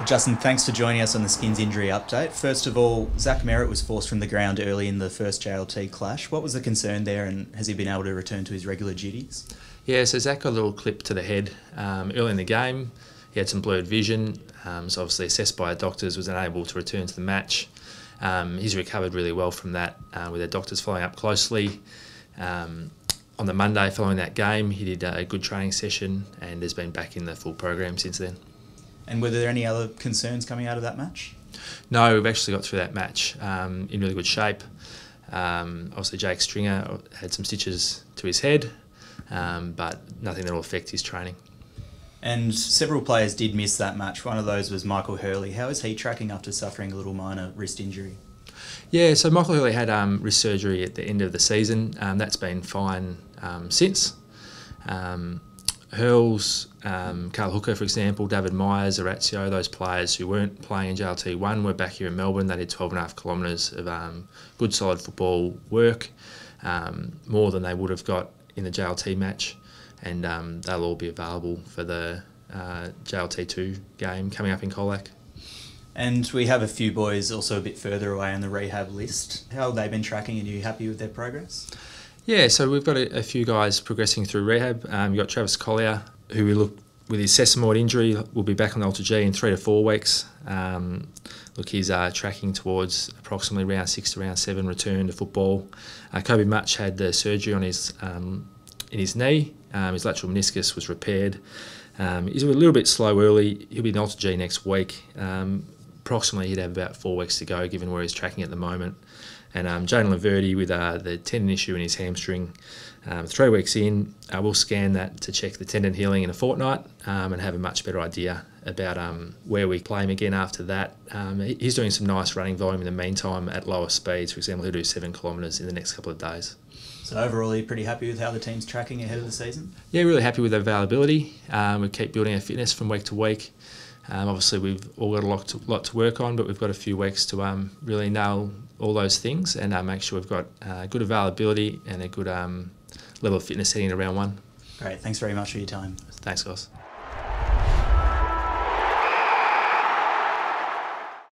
Justin, thanks for joining us on the Skins injury update. First of all, Zach MERRETT was forced from the ground early in the first JLT clash. What was the concern there, and has he been able to return to his regular duties? Yeah, so Zach got a little clip to the head early in the game. He had some blurred vision, so obviously assessed by doctors, was unable to return to the match. He's recovered really well from that, with the doctors following up closely. On the Monday following that game, he did a good training session and has been back in the full program since then. And were there any other concerns coming out of that match? No, we've actually got through that match in really good shape. Obviously Jake Stringer had some stitches to his head, but nothing that will affect his training. And several players did miss that match. One of those was Michael Hurley. How is he tracking after suffering a little minor wrist injury? Yeah, so Michael Hurley had wrist surgery at the end of the season. That's been fine since. Hurls, Carl Hooker, for example, David Myers, Orazio, those players who weren't playing in JLT1 were back here in Melbourne. They did 12.5 kilometres of good, solid football work, more than they would have got in the JLT match, and they'll all be available for the JLT2 game coming up in COLYER. And we have a few boys also a bit further away on the rehab list. How have they been tracking, and are you happy with their progress? Yeah, so we've got a few guys progressing through rehab. You've got Travis Collier, who we look with his sesamoid injury will be back on the Ultra G in 3 to 4 weeks. Look, he's tracking towards approximately round 6 to round 7 return to football. Kobe Much had the surgery on his in his knee. His lateral meniscus was repaired. He's a little bit slow early. He'll be in Ultra G next week. Approximately he'd have about 4 weeks to go, given where he's tracking at the moment. And JAYDEN LAVERDE with the tendon issue in his hamstring, 3 weeks in, we'll scan that to check the tendon healing in a fortnight and have a much better idea about where we play him again after that. He's doing some nice running volume in the meantime at lower speeds. For example, he'll do 7 kilometres in the next couple of days. So overall, are you pretty happy with how the team's tracking ahead of the season? Yeah, really happy with the availability. We keep building our fitness from week to week. Obviously, we've all got a lot to work on, but we've got a few weeks to really nail all those things and make sure we've got good availability and a good level of fitness heading into round 1. Great, thanks very much for your time. Thanks, guys.